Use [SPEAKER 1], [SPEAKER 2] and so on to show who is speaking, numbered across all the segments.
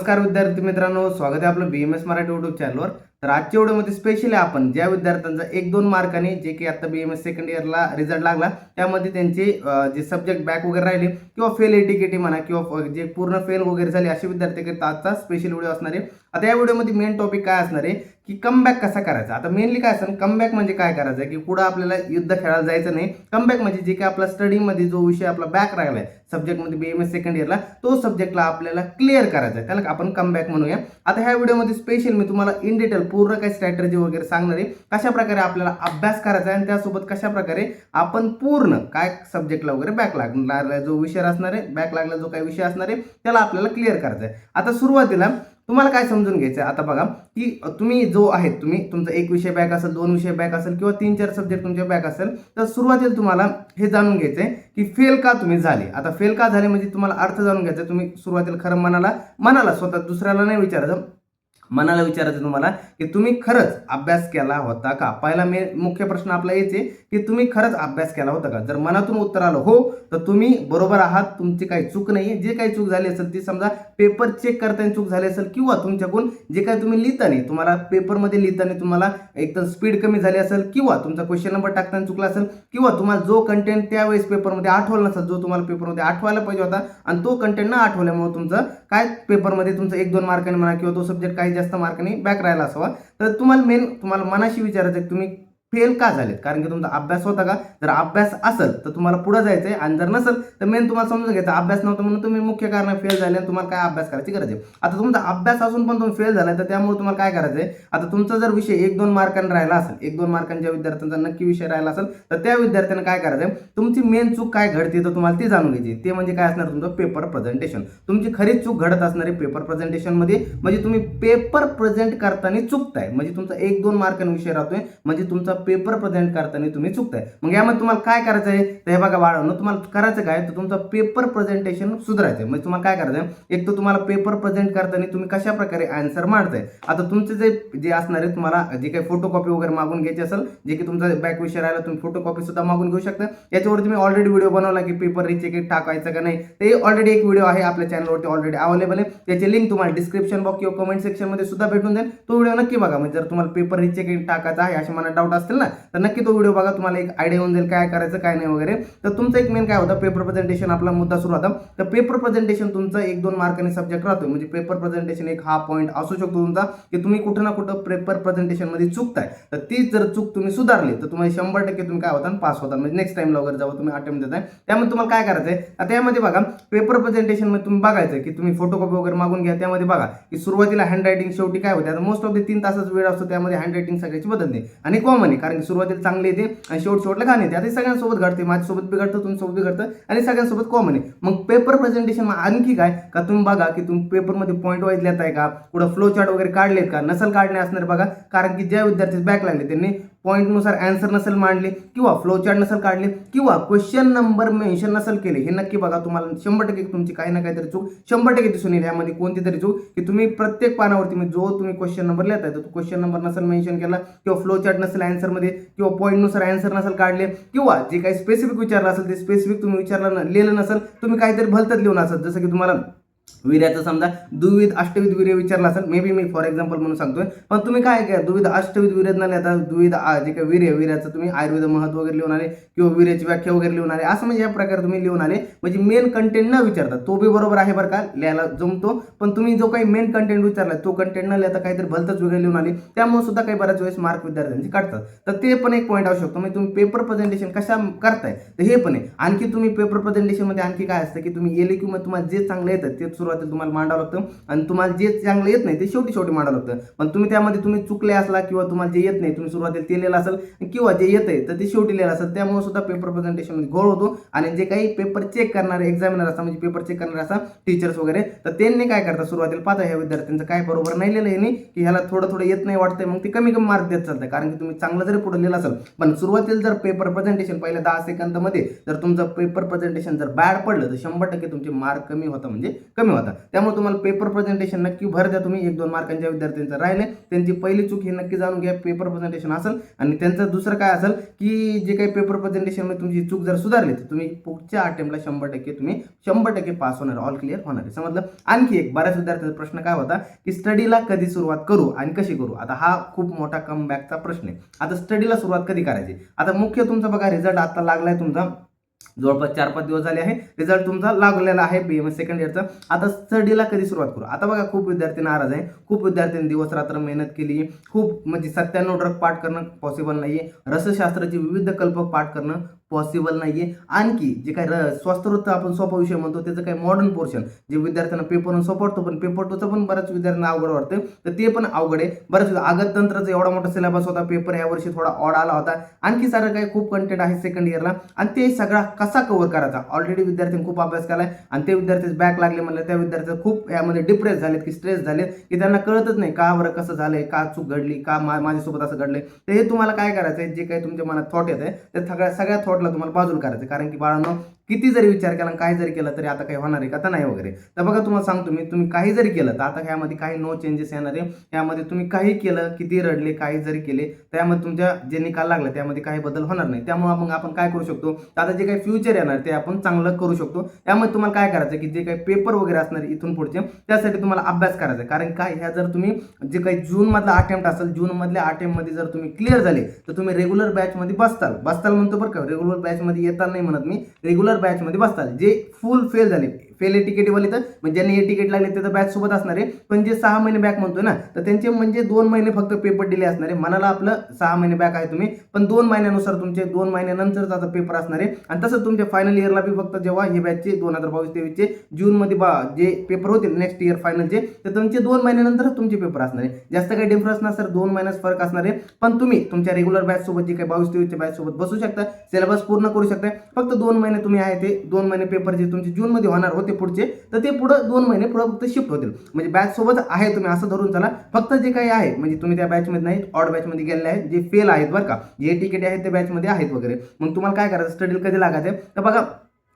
[SPEAKER 1] नमस्कार विद्यार्थी मित्रांनो, स्वागत आहे आपलं BMS मराठी यूट्यूब चॅनलवर। तर आजच्या व्हिडिओमध्ये स्पेशली आपण ज्या विद्यार्थ्यांचा 1-2 मार्काने जे की आता BMS सेकंड इयरला रिझल्ट लागला त्यामध्ये त्यांचे जे सब्जेक्ट बॅक वगैरे राहिले किंवा फेल एटीकेटी म्हणा किंवा जे पूर्ण फेल वगैरे झाले असे विद्यार्थ्यांकरिता आजचा स्पेशल व्हिडिओ असणार आहे। आता या व्हिडिओमध्ये मेन टॉपिक काय असणार आहे की कमबॅक कसा करायचा। आता मेनली काय असणार, कमबॅक म्हणजे काय करायचं की पुढे आपल्याला युद्ध खेळायला जायचं नाही। कमबॅक म्हणजे जे काही आपला स्टडीमध्ये जो विषय आपला बॅक राहिलाय सब्जेक्टमध्ये BMS सेकंड इयरला तो सब्जेक्टला आपल्याला क्लिअर करायचा आहे, त्याला आपण कमबॅक म्हणूया। आता ह्या व्हिडिओमध्ये स्पेशल मी तुम्हाला इन डिटेल पूर्ण काही स्ट्रॅटेजी वगैरे सांगणार आहे, कशा प्रकारे आपल्याला अभ्यास करायचा आहे आणि त्यासोबत कशा प्रकारे आपण पूर्ण काय सब्जेक्टला वगैरे बॅक लागला जो विषय असणार आहे, बॅक लागला जो काही विषय असणार आहे त्याला आपल्याला क्लिअर करायचा आहे। आता सुरुवातीला तुम्हाला काय समजून घ्यायचं आहे, आता बघा की तुम्ही जो आहे तुमचा एक विषय बॅक असेल, 2 विषय बॅक असेल किंवा 3-4 सब्जेक्ट तुमचे बॅक असेल, तर सुरुवातीला तुम्हाला हे जाणून घ्यायचं आहे की फेल का तुम्ही झाले। आता फेल का झाले म्हणजे तुम्हाला अर्थ जाणून घ्यायचा आहे। तुम्ही सुरुवातीला खरं मनाला स्वतः दुसऱ्याला नाही विचारायचं, मनाला विचारायचं तुम्हाला की तुम्ही खरंच अभ्यास केला होता का। पहिला मुख्य प्रश्न आपला याचे की तुम्ही खरंच अभ्यास केला होता का। जर मनातून उत्तर आलं हो तर तुम्ही बरोबर आहात, तुमची काही चूक नाही। जे काही चूक झाली असेल ती समजा पेपर चेक करताना चूक झाली असेल किंवा तुमच्याकडून जे काही तुम्ही लिहिताना तुम्हाला पेपरमध्ये लिहिताना तुम्हाला एकदम स्पीड कमी झाली असेल किंवा तुमचा क्वेश्चन नंबर टाकताना चुकला असेल किंवा तुम्हाला जो कंटेंट त्यावेळेस पेपरमध्ये आठवला नसेल, जो तुम्हाला पेपरमध्ये आठवायला पाहिजे होता आणि तो कंटेंट न आठवल्यामुळे तुमचं काय पेपरमध्ये तुमचं 1-2 मार्कांनी म्हणा किंवा तो सब्जेक्ट काही जास्त मार्कांनी बॅक राहिला असावा, तर तुम्हाला मनाशी विचारायचं की तुम्ही फेल का झालेत, कारण की तुमचा अभ्यास होता का। जर अभ्यास असेल तर तुम्हाला पुढे जायचंय आणि जर नसेल तर मेन तुम्हाला समजून घ्यायचं अभ्यास नव्हता म्हणून तुम्ही मुख्य कारण फेल झाले आणि तुम्हाला काय अभ्यास करायची गरज आहे। आता तुमचा अभ्यास असून पण तुम्ही फेल झालाय तर त्यामुळे तुम्हाला काय करायचंय, आता तुमचा जर विषय 1-2 मार्कांनी राहिला असेल, 1-2 मार्कांच्या विद्यार्थ्यांचा नक्की विषय राहिला असेल तर त्या विद्यार्थ्यांना काय करायचंय, तुमची मेन चूक काय घडते तर तुम्हाला ती जाणून घ्यायची। ते म्हणजे काय असणार, तुमचं पेपर प्रेझेंटेशन। तुमची खरी चूक घडत असणार आहे पेपर प्रेझेंटेशन मध्ये, म्हणजे तुम्ही पेपर प्रेझेंट करताना चुकताय, म्हणजे तुमचा 1-2 मार्कांचा विषय राहतोय म्हणजे तुमचा पेपर प्रेझेंट करताना तुम्ही चुकताय। मग यामध्ये तुम्हाला काय करायचं आहे, तर हे बघा बाळांनो, तुम्हाला करायचं काय तर तुमचा पेपर प्रेझेंटेशन सुधारायचं। म्हणजे तुम्हाला काय करायचं, एक तर तुम्हाला पेपर प्रेझेंट करताना तुम्ही कशा प्रकारे आन्सर मांडताय। आता तुमचे जे असणार आहे, तुम्हाला जे काही फोटोकॉपी वगैरे मागून घ्यायची असेल, जे की तुमचा बॅक विषय राहिला तुम्ही फोटोकॉपी सुद्धा मागून घेऊ शकता। याच्यावर तुम्ही ऑलरेडी व्हिडिओ बनवला की पेपर रिचेक टाकायचं का नाही, ते ऑलरेडी एक व्हिडिओ आहे आपल्या चॅनलवरती ऑलरेडी अवेलेबल आहे। त्याची लिंक तुम्हाला डिस्क्रिप्शन बॉक्स किंवा कमेंट सेक्शन मध्ये सुद्धा भेटून जाईल। तो व्हिडिओ नक्की बघा, म्हणजे जर तुम्हाला पेपर रिचेक टाकायचा आहे असे मला डाऊट असतील ना, तर नक्की तो व्हिडिओ बघा, तुम्हाला एक आयडिया होऊन जाईल काय करायचं काय नाही वगैरे। तर तुमचं एक मेन काय होतं, पेपर प्रेझेंटेशन आपला मुद्दा सुरू होता। तर पेपर प्रेझेंटेशन तुमचा 1-2 मार्कांनी सब्जेक्ट राहतो, म्हणजे पेपर प्रेझेंटेशन एक हा पॉईंट असू शकतो तुमचा की तुम्ही कुठं ना कुठं पेपर प्रेझेंटेशन मध्ये चुकताय। तर ती जर चूक तुम्ही सुधारली तर तुम्हाला 100% तुम्ही काय होता पास होता, म्हणजे नेक्स्ट टाइमला वगैरे जेव्हा तुम्ही अटेम्प्ट देताय त्यामध्ये तुम्हाला काय करायचंय। आता यामध्ये बघा पेपर प्रेझेंटेशन मध्ये तुम्ही बघायचं की तुम्ही फोटोकॉपी वगैरे मागून घ्या। त्यामध्ये बघा की सुरुवातीला हँड रायटिंग शेवटी काय होते, आता मोस्ट ऑफ द 3 तासाचा वेळ असतो, त्यामध्ये हँड रायटिंग सगळ्याची बदलते आणि कॉमन आहे, कारण की सुरुवातीला चांगली येते आणि शेवटला घाण येते। आता सगळ्यांसोबत घडते, माझ्यासोबत बी घडतं, तुमच्यासोबत बी घडतं आणि सगळ्यांसोबत कॉमन आहे। मग पेपर प्रेझेंटेशन आणखी काय का, तुम्ही बघा की तुम्ही पेपरमध्ये पॉईंट वाईज लिहिताय का, पुढे फ्लो चार्ट वगैरे काढलेत का, नसल काढणे असणार बघा, कारण की ज्या विद्यार्थी बॅक लागले त्यांनी पॉईंट नुसार आन्सर नसेल मांडले किंवा फ्लो चार्ट नसेल काढले किंवा क्वेश्चन नंबर मेन्शन नसेल केले, हे नक्की बघा, तुम्हाला 100% तुमची काही ना काहीतरी चूक 100% दिसून येईल। यामध्ये कोणती तरी चूक की तुम्ही प्रत्येक पानावरती जो तुम्ही क्वेश्चन नंबर लिहिताय तो क्वेश्चन नंबर नसेल मेन्शन केला किंवा फ्लो चार्ट नसेल आन्सर मध्ये किंवा पॉईंट नुसार आन्सर नसेल काढले किंवा जे काही स्पेसिफिक विचारलं असेल ते स्पेसिफिक तुम्ही विचारलं लिहिलं नसेल, तुम्ही काहीतरी भलतच लिहून असेल, जसं की तुम्हाला वीर्याचं समजा द्विविध अष्टविध वीर्य विचारला असेल, may be me for example म्हणून सांगतोय, पण तुम्ही काय काय द्विविध अष्टविध वीर्य न लिहिता द्विविध जे काही वीर्याचं तुम्ही आयुर्वेद महत्व वगैरे लिहून आले किंवा वीर्याची व्याख्या वगैरे लिहून आले, असं म्हणजे या प्रकारे तुम्ही लिहून आले, म्हणजे मेन कंटेंट न विचारता तो बी बरोबर आहे बरं का, लिहायला जमतो, पण तुम्ही जो काही मेन कंटेंट विचारला तो कंटेंट न लिहिता काहीतरी भलतच वगैरे लिहून आले, त्यामुळे सुद्धा काही बऱ्याच वेळेस मार्क विद्यार्थ्यांची काढतात। तर ते पण एक पॉईंट असू शकतो, म्हणजे तुम्ही पेपर प्रेझेंटेशन कशा करताय तर हे पण आहे। आणखी तुम्ही पेपर प्रेझेंटेशन मध्ये आणखी काय असतं की तुम्ही एलक्यू मध्ये तुम्हाला जे चांगलं येतं ते सुरुवातीला तुम्हाला मांडावं लागतं आणि तुम्हाला जे चांगलं येत नाही ते शेवटी मांडावं लागतं। पण तुम्ही त्यामध्ये तुम्ही चुकले असला किंवा तुम्हाला जे येत नाही तुम्ही सुरुवातीला ते लिहिलं असेल किंवा जे येतंय तर ते शेवटी लिहिलं असेल, त्यामुळे सुद्धा पेपर प्रेझेंटेशन मध्ये घोळ होतो। आणि जे काही पेपर चेक करणारे एक्झामिनर असतात, म्हणजे पेपर चेक करणारे असतात टीचर्स वगैरे, तर त्यांनी काय करतात सुरुवातीला पाहता ह्या विद्यार्थ्यांचं काय बरोबर नाही लिहिलं यांनी की ह्याला थोडं येत नाही वाटतंय, मग ते कमी मार्क देत चालतं, कारण की तुम्ही चांगलं जरी पुढे लिहिलं असेल पण सुरुवातीला जर पेपर प्रेझेंटेशन पहिल्या 10 सेकंदामध्ये जर तुमचं पेपर प्रेझेंटेशन जर बॅड पडलं तर 100% तुमचे मार्क कमी होतं, म्हणजे कमी कमी होता. त्यामुळे तुम्हाला पेपर प्रेझेंटेशन नक्की भर द्या तुम्ही. 1-2 मार्कांच्या विद्यार्थ्यांचं राहिले त्यांची पहिली चूक हे नक्की जाणून घ्या, पेपर प्रेझेंटेशन असेल. आणि त्यांचं दुसरं काय असेल की जे काही पेपर प्रेझेंटेशनमध्ये तुमची चूक जर सुधारली तर तुम्ही पुढच्या अटेम्प्टला 100% तुम्ही 100% पास होणार, ऑल क्लिअर होणार आहे. समजलं. आणखी एक बऱ्याच विद्यार्थ्यांचा प्रश्न काय होता की स्टडीला कधी सुरुवात करू आणि कशी करू. आता हा खूप मोठा कमबॅकचा प्रश्न आहे. आता स्टडीला सुरुवात कधी करायची. आता मुख्य तुमचा बघा रिझल्ट आता लागलाय तुमचा, जवळपास 4-5 दिवस झाले आहे, रिझल्ट तुमचा लागलेला आहे BMS सेकंड इयरचा. आता स्टडीला कधी सुरुवात करू. आता बघा खूप विद्यार्थी नाराज आहे, खूप विद्यार्थ्यांनी दिवस रात्र मेहनत केली, खूप म्हणजे 97 ड्रग पाठ करणं पॉसिबल नाहीये, रसशास्त्राची विविध कल्प पाठ करणं पॉसिबल नाहीये. आणखी जे काही स्वास्थ्यवृत्त आपण सोपा विषय म्हणतो त्याचं काही मॉडर्न पोर्शन जे विद्यार्थ्यांना पेपरवरून सोपवतो, पण पेपर टूचं पण बऱ्याच विद्यार्थ्यांना अवघड वाटतं, तर ते पण अवघड आहे. बऱ्याच आगत तंत्राचा एवढा मोठा सिलेबस होता, पेपर या वर्षी थोडा ऑड आला होता. आणखी सारं काही खूप कंटेंट आहे सेकंड इयरला आणि ते सगळा कसा कव्हर करायचा. ऑलरेडी विद्यार्थ्यांनी खूप अभ्यास केलाय आणि ते विद्यार्थी बॅक लागले म्हणलं त्या विद्यार्थी खूप यामध्ये डिप्रेस झालेत की स्ट्रेस झालेत की त्यांना कळतच नाही का बरं कसं झालंय, का चूक घडली, का माझ्यासोबत असं घडलंय. तर हे तुम्हाला काय करायचं आहे, जे काही तुमच्या मनात थॉट येत आहे ते सगळ्या थॉटला तुम्हाला बाजूला करायचं. कारण की बाळांनो किती जरी विचार केला काय जरी केलं तरी आता काही होणार आहे का, तर नाही वगैरे. तर बघा तुम्हाला सांगतो मी, तुम्ही काही जरी केलं तर आता ह्यामध्ये काही नो चेंजेस येणार आहे. यामध्ये तुम्ही काही केलं, किती रडले, काही जरी केले त्यामध्ये तुमच्या जे निकाल लागला त्यामध्ये काही बदल होणार नाही. त्यामुळे मग आपण काय करू शकतो, आता जे काही फ्युचर येणार ते आपण चांगलं करू शकतो. त्यामुळे तुम्हाला काय करायचं की जे काही पेपर वगैरे असणार इथून पुढचे त्यासाठी तुम्हाला अभ्यास करायचा. कारण काय ह्या जर तुम्ही जे काही जून मधला अटेम्प्ट असेल, जून मधल्या अटेम्प्टमध्ये जर तुम्ही क्लिअर झाले तर तुम्ही रेग्युलर बॅचमध्ये बसताल म्हणतो बरं का, रेग्युलर बॅचमध्ये येताल नाही म्हणत मी, रेग्युलर बॅचमध्ये बसताल. जे फुल फेल झाले, फेल तिकीट वाले तर म्हणजे ज्यांनी ए तिकीट लागले ते तर बॅच सोबत असणार आहे, पण जे 6 महिने बॅक म्हणतोय ना तर त्यांचे म्हणजे 2 महिने फक्त पेपर डिले असणार आहे. मनाला आपलं 6 महिने बॅक आहे तुम्ही, पण 2 महिन्यानुसार तुमचे 2 महिन्यानंतरच आता पेपर असणार आहे. आणि तसंच तुमच्या फायनल इयरला बी फक्त जेव्हा हे बॅचचे 2022-23 चे जूनमध्ये जे पेपर होतील नेक्स्ट इयर फायनलचे, तर तुमचे 2 महिन्यानंतरच तुमचे पेपर असणार आहे. जास्त काही डिफरन्स नसणार, 2 महिन्याच फरक असणार आहे. पण तुम्ही तुमच्या रेग्युलर बॅच सोबत जे काही 22-23 च्या बॅच सोबत बसू शकता, सिलेबस पूर्ण करू शकता. फक्त 2 महिने तुम्ही आहे ते 2 महिने पेपर जे तुमचे जून मध्ये होणार होते पुढचे, तर ते पुढे 2 महिने पुढे फक्त शिफ्ट होतील. म्हणजे बॅच सोबत आहे तुम्ही असं धरून चला. फक्त जे काही आहे म्हणजे तुम्ही त्या बॅच मध्ये नाही, ऑड बॅच मध्ये गेलेले आहेत, जे फेल आहेत बरं का, जे तिकीट आहेत ते बॅच मध्ये आहेत वगैरे. मग तुम्हाला काय करायचं, स्टडीला कधी लागायचं तर बघा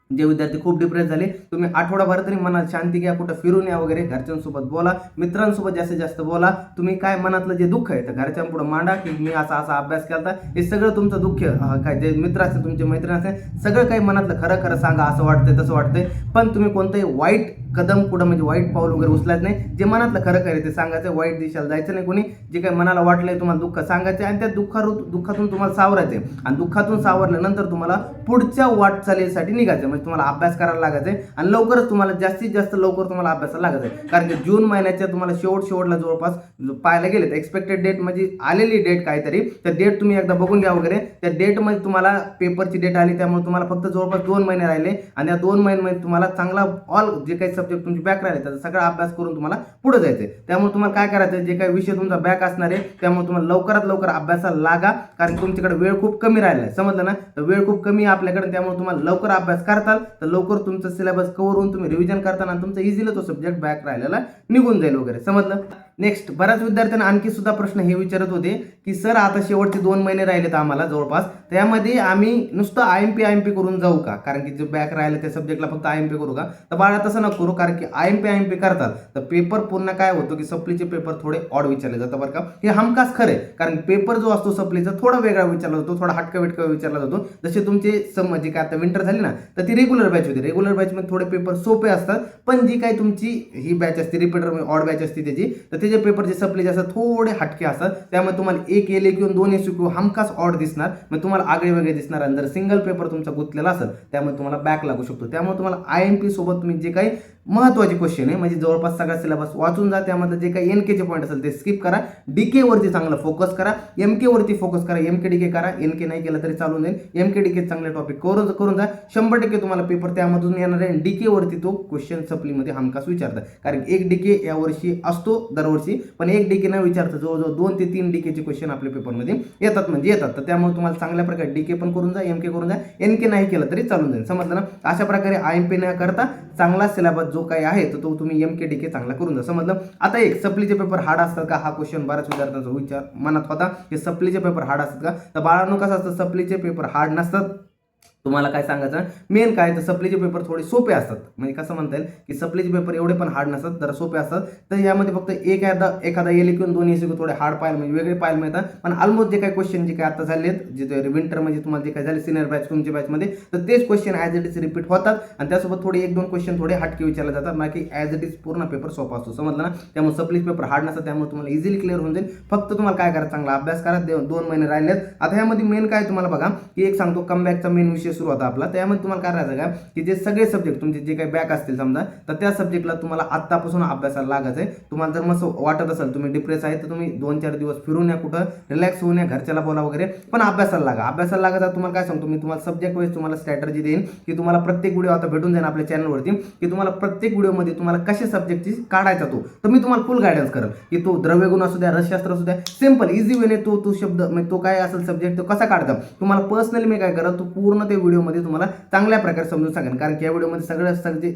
[SPEAKER 1] जे विद्यार्थी खूप डिप्रेस झाले तुम्ही आठवडाभर तरी मनात शांती घ्या, कुठं फिरून या वगैरे, घरच्यांसोबत बोला, मित्रांसोबत जास्तीत जास्त बोला. तुम्ही काय मनातलं जे दुःख आहे तर घरच्यांपुढे मांडा की मी असा अभ्यास केला, हे सगळं तुमचं दुःख काय जे मित्र असतील तुमचे मैत्रीण असतील सगळं काही मनातलं खरं खरं सांगा. असं वाटतंय तसं वाटतंय, पण तुम्ही कोणतंही वाईट कदम पुढं म्हणजे वाईट पाऊल वगैरे उचलायचं नाही. जे मनातलं खरं खरं ते सांगायचं, वाईट दिशेला जायचं नाही कोणी. जे काही मनाला वाटलंय तुम्हाला दुःख सांगायचं आणि त्या दुःखातून तुम्हाला सावरायचं आणि दुःखातून सावरल्यानंतर तुम्हाला पुढच्या वाटचालीसाठी निघायचं. म्हणजे तुम्हाला अभ्यास करायला लागायचं आणि लवकरच तुम्हाला जास्तीत जास्त लवकर तुम्हाला अभ्यासाला लागायचं. कारण की जून महिन्याच्या तुम्हाला शेवटला जवळपास पाहायला गेले तर एक्सपेक्टेड डेट म्हणजे आलेली डेट काहीतरी, तर डेट तुम्ही एकदा बघून घ्या वगैरे. त्या डेटमध्ये तुम्हाला पेपरची डेट आली, त्यामुळे तुम्हाला फक्त जवळपास 2 महिने राहिले आणि या 2 महिन्यामध्ये तुम्हाला चांगला ऑल जे काही सब्जेक्ट तुमचे बॅक राहिले त्याचा सगळा अभ्यास करून तुम्हाला पुढे जायचं. त्यामुळे तुम्हाला काय करायचं, जे काही विषय तुमचा बॅक असणार आहे त्यामुळे तुम्हाला लवकरात लवकर अभ्यासाला लागा. कारण तुमच्याकडे वेळ खूप कमी राहिला आहे, समजलं ना. तर वेळ खूप कमी आहे आपल्याकडे, त्यामुळे तुम्हाला लवकर अभ्यास करताल तर लवकर तुमचं सिलेबस कव्हर होऊन तुम्ही रिव्हिजन करताना तुमचा इझिली तो सब्जेक्ट बॅक राहिलेला निघून जाईल वगैरे, समजलं. नेक्स्ट बऱ्याच विद्यार्थ्यांना आणखी सुद्धा प्रश्न हे विचारत होते की सर आता शेवटचे 2 महिने राहिलेत आम्हाला जवळपास, त्यामध्ये आम्ही नुसतं IMP करून जाऊ का, कारण की जे बॅक राहिले त्या सब्जेक्टला फक्त IMP करू का. तर बाळा तसं नको करू, कारण की IMP करतात तर पेपर पुन्हा काय होतो की सप्लीचे पेपर थोडे ऑड विचारले जातात बरं का. हे हमखास खरं आहे, कारण पेपर जो असतो सप्लीचा थोडा वेगळा विचारला जातो, थोडा हटका विटका विचारला जातो. जसे तुमचे म्हणजे काय आता विंटर झाली ना तर ती रेग्युलर बॅच होती, रेग्युलर बॅचमध्ये थोडे पेपर सोपे असतात, पण जी काही तुमची ही बॅच असते रिपीटर ऑड बॅच असते त्याची, तर त्याचे पेपर जे सप्लीचे असतात थोडे हटके असतात. त्यामुळे तुम्हाला 1 एल किंवा 2 SQ हमखास ऑड दिसणार, मग तुम्हाला आगळे वेगळे दिसणार. आणि जर सिंगल पेपर तुमचा गुंतलेला असेल त्यामुळे तुम्हाला बॅक लागू शकतो. त्यामुळे तुम्हाला IMP सोबत तुम्ही जे काही महत्त्वाचे क्वेश्चन आहे म्हणजे जवळपास सगळा सिलेबस वाचून जा, त्यामध्ये जे काही NK चे पॉईंट असेल ते स्किप करा, DK वरती चांगलं फोकस करा, MK वरती फोकस करा, MK DK करा. NK नाही केलं तरी चालून जाईल, MK DK चांगले टॉपिक करून जा. 100% तुम्हाला पेपर त्यामधून येणार आहे. DK वरती तो क्वेश्चन सप्लीमध्ये हमखास विचारतात, कारण 1 DK यावर्षी असतो दरवर्षी, पण 1 DK न विचारता जवळजवळ 2 ते 3 DK चे क्वेश्चन आपल्या पेपरमध्ये येतात म्हणजे येतात. तर त्यामुळे तुम्हाला चांगल्या प्रकारे DK पण करून जा, MK करून जा, NK नाही केलं तरी चालून जाईल, समजलं ना. अशा प्रकारे IMP न करता चांगला सिलेबस जो काही आहे तर तो तुम्ही MK DK चांगला करून जा, समजलं. आता एक सप्लीचे पेपर हार्ड असतात का, हा क्वेश्चन बऱ्याच विद्यार्थ्यांचा विचार मनात होता की सप्लीचे पेपर हार्ड असतात का. तर बाळांनो कसं असतं, सप्लीचे पेपर हार्ड नसतात, तुम्हाला काय सांगायचं मेन काय तर सप्लीचे पेपर थोडे सोपे असतात, म्हणजे कसं म्हणता येईल की सप्लीचे पेपर एवढे पण हार्ड नसतात, जरा सोपे असतात. तर यामध्ये फक्त एखादा एल किंवा दोन एसी थोडे हार्ड पाहायला म्हणजे वेगळे पाहायला मिळतात. पण ऑलमोस्ट जे काही क्वेश्चन जे काही आता झाले जे विंटर म्हणजे तुम्हाला जे काही झाले सिनियर बॅच तुमच्या बॅचमध्ये, तर तेच question as it is repeat होतात आणि त्यासोबत थोडे एक दोन क्वेश्चन थोडे हटके विचारले जातात, बाकी ॲज इट इज पूर्ण पेपर सोपा असतो. समजलं ना? त्यामुळे सप्लीज पेपर हार्ड नसतात, त्यामुळे तुम्हाला इझिली क्लिअर होऊन जाईल. फक्त तुम्हाला काय करायचं, चांगला अभ्यास करा. 2 महिने राहिलेत. आता ह्यामध्ये मेन काय तुम्हाला बघा की एक सांगतो, कमबॅकचा मेन विषय सुरू होता आपला. त्यामध्ये तुम्हाला काय करायचं का की जे सगळे सब्जेक्ट तुमचे जे काही बॅक असतील समजा, तर त्या सब्जेक्टला तुम्हाला आत्तापासून अभ्यासाला लागायचं आहे. तुम्हाला जर मस्त वाटत असेल तुम्ही डिप्रेस आहे, तर तुम्ही 2-4 दिवस फिरून या, कुठं रिलॅक्स होऊन या, घरच्याला बोला वगैरे, पण अभ्यासाला लागा. अभ्यासाला लागायचा तुम्हाला काय सांगतो मी, तुम्हाला सब्जेक्ट वाईज तुम्हाला स्ट्रॅटर्जी देईन की तुम्हाला प्रत्येक व्हिडिओ आता भेटून जाईल आपल्या चॅनलवरती की तुम्हाला प्रत्येक व्हिडिओमध्ये तुम्हाला कशा सब्जेक्टची काढायचा तो, तर मी तुम्हाला फुल गायडन्स करेल की तो द्रव्यगुण असू द्या, रसशास्त्र असू द्या, सिंपल इझी वेने तो शब्द म्हणजे तो काय असेल सब्जेक्ट तो कसा काढता तुम्हाला पर्सनली मी काय करेल, तो पूर्ण ते व्हिडिओमध्ये तुम्हाला चांगल्या प्रकारे समजून सांगेन. कारण की या व्हिडिओमध्ये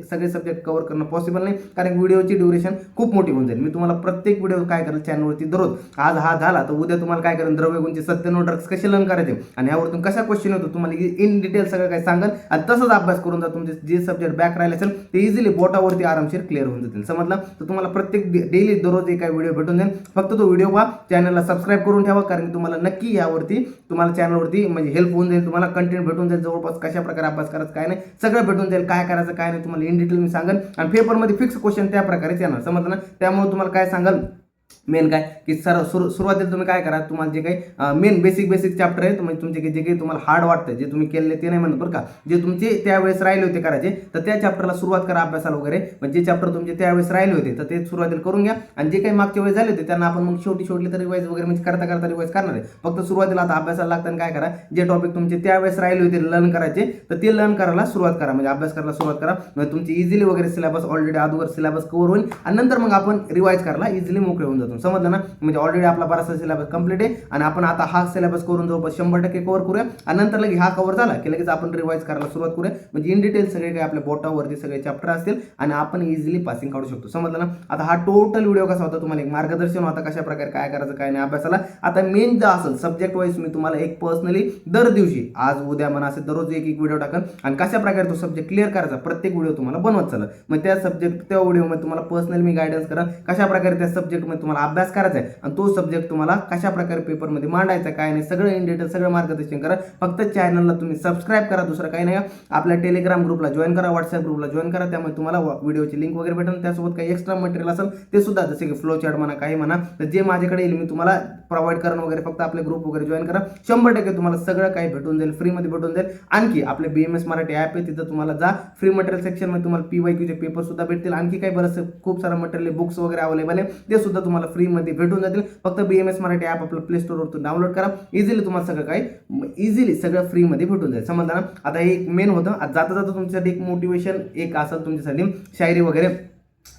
[SPEAKER 1] सगळे सब्जेक्ट कव्हर करणं पॉसिबल नाही, कारण व्हिडिओची ड्युरेशन खूप मोठी होऊन जाईल. मी तुम्हाला प्रत्येक व्हिडिओ काय करेल चॅनलवरती दररोज, आज हा झाला तर उद्या तुम्हाला काय करेल, द्रव्यगुणचे 97 ड्रग्स कसे लर्न करायचे आणि यावरतून कशा क्वेश्चन होतो तुम्हाला इन डिटेल सगळं काय सांगाल आणि तसंच अभ्यास करून जा. तुमचे जे सब्जेक्ट बॅक राहिले असेल ते इझिली बोटावरती आरामशीर क्लिअर होऊन जातील. समजलं? तर तुम्हाला प्रत्येक डेली दररोज एक व्हिडिओ भेटून जाईल. फक्त तो व्हिडिओ पहा, चॅनलला सबस्क्राईब करून ठेवा, कारण तुम्हाला नक्की यावरती तुम्हाला चॅनलवरती म्हणजे हेल्प होऊन जाईल. तुम्हाला कंटेंट भेटून जाईल, जवळपास कशा प्रकारे अभ्यास करायचा काय नाही सगळं भेटून जाईल. काय करायचं काय नाही तुम्हाला इन डिटेल मी सांगेन आणि पेपरमध्ये फिक्स क्वेश्चन त्या प्रकारेच येणार. समजलं ना? त्यामुळे तुम्हाला काय सांगाल मेन काय की सुरुवातीला तुम्ही काय करा, तुम्हाला जे काही मेन बेसिक चॅप्टर आहे म्हणजे तुमचे जे काही तुम्हाला हार्ड वाटतं, जे तुम्ही केले ते नाही म्हणत बरं का, जे तुमचे त्यावेळेस राहिले होते करायचे, तर त्या चॅप्टरला सुरुवात करा अभ्यासाला वगैरे. म्हणजे जे चॅप्टर तुमचे त्यावेळेस राहिले होते तर ते सुरुवातीला करून घ्या आणि जे काही मागच्या वेळेस झाले होते त्यांना आपण मग शेवटी तर रिवाईज वगैरे म्हणजे करता रिवाईज करणार आहे. फक्त सुरुवातीला आता अभ्यासाला लागताना काय करा, जे टॉपिक तुमचे त्यावेळेस राहिले होते लर्न करायचे, तर ते लर्न करायला सुरुवात करा, म्हणजे अभ्यास करायला सुरुवात करा. म्हणजे तुमची इझिली वगैरे सिलेबस ऑलरेडी अगोदर सिलेबस कव्हर होईल आणि नंतर मग आपण रिवाईज करायला इझिली मोकळे होऊन जातो. समजलं ना? म्हणजे ऑलरेडी आपला बराचसा सिलेबस कंप्लीट आहे आणि आपण आता हा सिलेबस करून जवळपास 100% कव्हर करूया आणि नंतर लगेच हा कव्हर झाला की लगेच आपण रिवाईज करायला सुरुवात करूया. म्हणजे इन डिटेल सगळे काही आपल्या बोटावरती सगळे चॅप्टर असतील आणि आपण इझिली पासिंग काढू शकतो. समजलं ना? आता हा टोटल व्हिडिओ कसा होता, तुम्हाला एक मार्गदर्शन होता कशा प्रकारे काय करायचं काय नाही अभ्यासाला. आता मेन जे असेल सब्जेक्ट वाईज मी तुम्हाला एक पर्सनली दर दिवशी आज उद्या म्हणा असेल दररोज एक व्हिडिओ टाकन आणि कशा प्रकारे तो सब्जेक्ट क्लिअर करायचा प्रत्येक व्हिडिओ तुम्हाला बनवत चालत. मग त्या व्हिडिओमध्ये तुम्हाला पर्सनली मी गायडन्स करा कशा प्रकारे त्या सब्जेक्टमध्ये तुम्हाला अभ्यास करायचा आहे आणि तो सब्जेक्ट तुम्हाला कशा प्रकारे पेपरमध्ये मांडायचा काय नाही सगळं इन डिटेल सगळं मार्गदर्शन करा. फक्त चॅनलला तुम्ही सबस्क्राईब करा, दुसरं काही नाही. आपल्या टेलिग्राम ग्रुपला जॉईन करा, व्हॉट्सअप ग्रुपला जॉईन करा, त्यामुळे तुम्हाला व्हिडिओची लिंक वगैरे भेटेल. त्यासोबत काही एक्स्ट्रा मटेरियल असेल ते सुद्धा जसे की फ्लो चार्ट म्हणा काही म्हणा, तर जे माझ्याकडे येईल मी तुम्हाला प्रोव्हाइड करणं वगैरे. फक्त आपले ग्रुप वगैरे जॉईन करा, 100% तुम्हाला सगळं काही भेटून जाईल, फ्रीमध्ये भेटून जाईल. आणखी आपले BMS मराठी ॲप आहे, तिथं तुम्हाला जा फ्री मटेरियल सेक्शनमध्ये तुम्हाला PYQचे पेपर सुद्धा भेटतील. आणखी काही बरंच खूप सारं मटेरियल बुक्स वगैरे अवेलेबल आहे, ते सुद्धा तुम्हाला फ्रीमध्ये भेटून जातील. फक्त BMS मराठी ॲप आपलं प्ले स्टोरवरून डाउनलोड करा, इझिली तुम्हाला सगळं काही इझिली सगळं फ्रीमध्ये भेटून जाईल. समजलं ना? आता हे एक मेन होतं. आता जाता तुमच्यासाठी एक मोटिवेशन एक असेल तुमच्यासाठी शायरी वगैरे.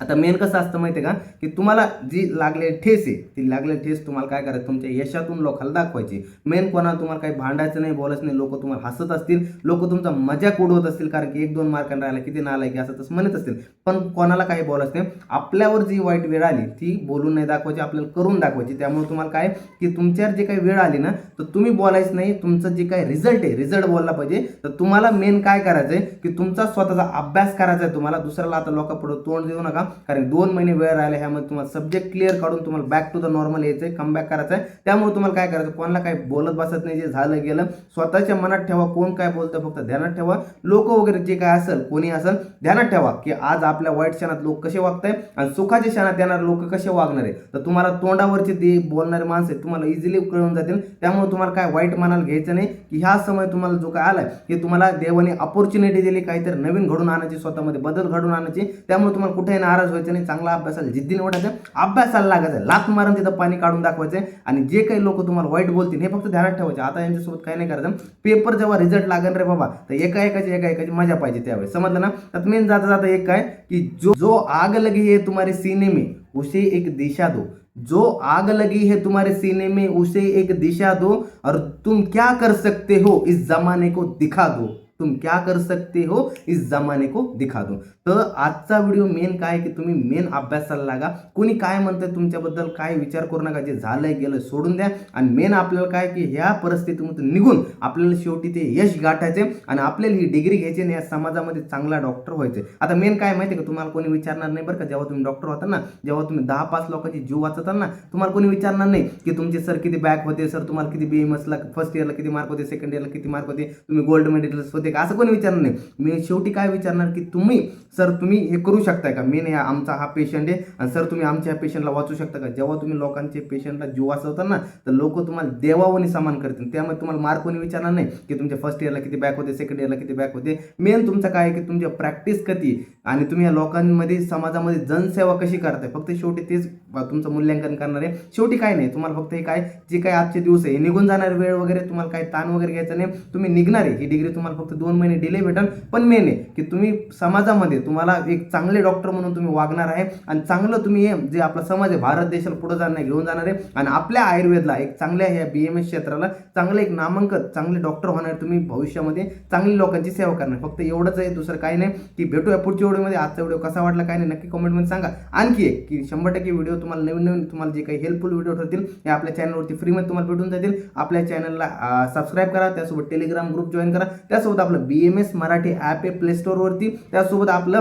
[SPEAKER 1] आता मेन कसं असतं माहिती आहे का की तुम्हाला जी लागलेली ठेस आहे ती लागलेली ठेस तुम्हाला काय करायचं तुमच्या यशातून लोकांना दाखवायची. मेन कोणाला तुम्हाला काही भांडायचं नाही, बोलायचं नाही. लोक तुम्हाला हसत असतील, लोक तुमचा मजाक उडवत असतील, कारण की 1-2 मार्कांना राहिला किती नालायक की असं तसं म्हणत असतील, पण कोणाला काही बोलायचं नाही. आपल्यावर जी वाईट वेळ आली ती बोलून नाही दाखवायची, आपल्याला करून दाखवायची. त्यामुळे तुम्हाला काय की तुमच्यावर जे काही वेळ आली ना तर तुम्ही बोलायचं नाही, तुमचं जे काही रिझल्ट आहे रिझल्ट बोलला पाहिजे. तर तुम्हाला मेन काय करायचं आहे की तुमचा स्वतःचा अभ्यास करायचा आहे. तुम्हाला दुसऱ्याला आता लोकांपुढे तोंड देऊ नका, कारण 2 महिने वेळ राहिला, ह्यामध्ये तुम्हाला सब्जेक्ट क्लिअर काढून तुम्हाला बॅक टू द नॉर्मल यायचं आहे, कमबॅक करायचं आहे. त्यामुळे तुम्हाला काय करायचं, कोणाला काय बोलत बसत नाही, जे झालं गेलं स्वतःच्या मनात ठेवा. कोण काय बोलतं फक्त ध्यानात ठेवा. लोक वगैरे जे काय असेल कोणी असेल ध्यानात ठेवा की आज आपल्या वाईट क्षणात लोक कसे वागताय आणि सुखाच्या क्षणात येणार लोक कसे वागणार आहे. तर तुम्हाला तोंडावरचे ते बोलणारे माणसं तुम्हाला इझिली कळून जातील. त्यामुळे तुम्हाला काय वाईट मनाला घ्यायचं नाही की ह्या समय तुम्हाला जो काय आलाय हे तुम्हाला देवाने अपॉर्च्युनिटी दिली, काहीतरी नवीन घडून आणायची, स्वतःमध्ये बदल घडून आणायची. त्यामुळे तुम्हाला कुठेही नाराज व्हायचं नाही, चांगला अभ्यासाला जिद्दीने वाटायचं, अभ्यासाला लागायचं, लात मारून तिथं पाणी काढून दाखवायचं. आणि जे काही लोक तुम्हाला वाईट बोलतील हे फक्त ध्यानात ठेवायचे. आता यांच्यासोबत काही नाही करायचं. पेपर जेव्हा रिझल्ट लागेल रे बाबा तर एका मजा पाहिजे त्यावेळेस. समजलं ना? तर मेन जाता एक काय की जो आग लगी है तुम्हारे सीने में उसे एक दिशा दो, जो आग लगी है तुम्हारे सीने में उसे एक दिशा दो और तुम क्या कर सकते हो इस जमाने को दिखा दो. तुम क्या कर सकते हो इस जमाने को दिखा दो. तर आजचा व्हिडिओ मेन काय की तुम्ही मेन अभ्यासाला लागा. कोणी काय म्हणतंय तुमच्याबद्दल काय विचार करू नका. जे झालंय गेलं सोडून द्या आणि मेन आपल्याला काय की ह्या परिस्थितीमधून निघून आपल्याला शेवटी ते यश गाठायचे आणि आपल्याला ही डिग्री घ्यायची आणि या समाजामध्ये चांगला डॉक्टर व्हायचे. आता मेन काय माहिती का, तुम्हाला कोणी विचारणार नाही बरं का, जेव्हा तुम्ही डॉक्टर होता ना, जेव्हा तुम्ही 10-5 लोकांची जीव वाचवता ना, तुम्हाला कोणी विचारणार नाही की तुमचे सर किती बॅक होते, सर तुम्हाला किती बीएमएसला फर्स्ट इयरला किती मार्क होते, सेकंड इयरला किती मार्क होते, तुम्ही गोल्ड मेडलिस्ट होते का, असं कोणी विचारणार नाही. मी शेवटी काय विचारणार की तुम्ही हे करू शकताय का, मेन आमचा हा पेशंट आहे आणि सर तुम्ही आमच्या पेशंटला वाचू शकता का. जेव्हा तुम्ही लोकांचे पेशंटला जीव वाचवता ना, तर लोक तुम्हाला देवावणी समान करतील. त्यामुळे तुम्हाला मार्क कोणी विचारणार नाही की तुमच्या फर्स्ट इयरला किती बॅक होते, सेकंड इयरला किती बॅक होते. मेन तुमचं काय आहे की तुमची प्रॅक्टिस किती आणि तुम्ही या लोकांमध्ये समाजामध्ये जनसेवा कशी करताय, फक्त शेवटी तेच तुमचं मूल्यांकन करणार आहे. शेवटी काय नाही, तुम्हाला फक्त हे काय जे काय आजचे दिवस आहे निघून जाणार वेळ वगैरे, तुम्हाला काही ताण वगैरे घ्यायचा नाही. तुम्ही निघणार आहे, ही डिग्री तुम्हाला फक्त 2 महिने डिले भेटेल. पण मेन आहे की तुम्ही समाजामध्ये तुम्हाला एक चांगले डॉक्टर म्हणून तुम्ही वागणार आहे आणि चांगलं तुम्ही जे आपला समाज आहे भारत देशाला पुढे जाणार घेऊन जाणार आहे आणि आपल्या आयुर्वेदला एक चांगल्या ह्या बीएमएस क्षेत्राला चांगलं एक नामांकित चांगले डॉक्टर होणार. तुम्ही भविष्यामध्ये चांगली लोकांची सेवा करणार. फक्त एवढंच आहे, दुसरं काही नाही. की भेटूया पुढच्या व्हिडिओमध्ये. आजचा व्हिडिओ कसा वाटला काय नाही नक्की कमेंटमध्ये सांगा. आणखी एक की 100% व्हिडिओ तुम्हाला नवीन तुम्हाला जे काही हेल्पफुल व्हिडिओ ठरतील हे आपल्या चॅनलवरती फ्रीमध्ये तुम्हाला भेटून जातील. आपल्या चॅनलला सबस्क्राईब करा, त्यासोबत टेलिग्राम ग्रुप जॉईन करा, त्यासोबत आपलं बीएमएस मराठी ॲप आहे प्ले स्टोअरवरती, त्यासोबत आपलं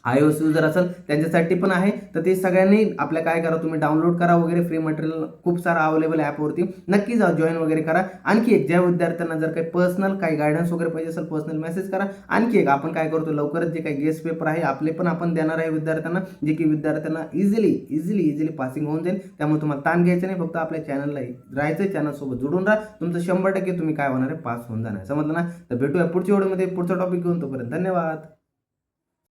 [SPEAKER 1] iOS युजर असेल त्यांच्यासाठी पण आहे. तर ते सगळ्यांनी आपल्या काय करा, तुम्ही डाउनलोड करा वगैरे, फ्री मटेरियल खूप सारं अवेलेबल ॲपवरती, नक्की जा जॉईन वगैरे करा. आणखी एक, ज्या विद्यार्थ्यांना जर काही पर्सनल काही गायडन्स वगैरे पाहिजे असेल पर्सनल मेसेज करा. आणखी एक, आपण काय करतो लवकरच जे काही गेस्ट पेपर आहे आपले पण आपण देणार आहे विद्यार्थ्यांना, जे की विद्यार्थ्यांना इझिली पासिंग होऊन जाईल. त्यामुळे तुम्हाला ताण घ्यायचं नाही, फक्त आपल्या चॅनलला राहायचं, चॅनलसोबत जोडून राहा. तुमचं 100% तुम्ही काय होणार आहे पास होऊन जाणार. समजलं ना. तर भेटूया पुढच्या व्हिडिओमध्ये पुढचा टॉपिक घेऊन. तोपर्यंत धन्यवाद.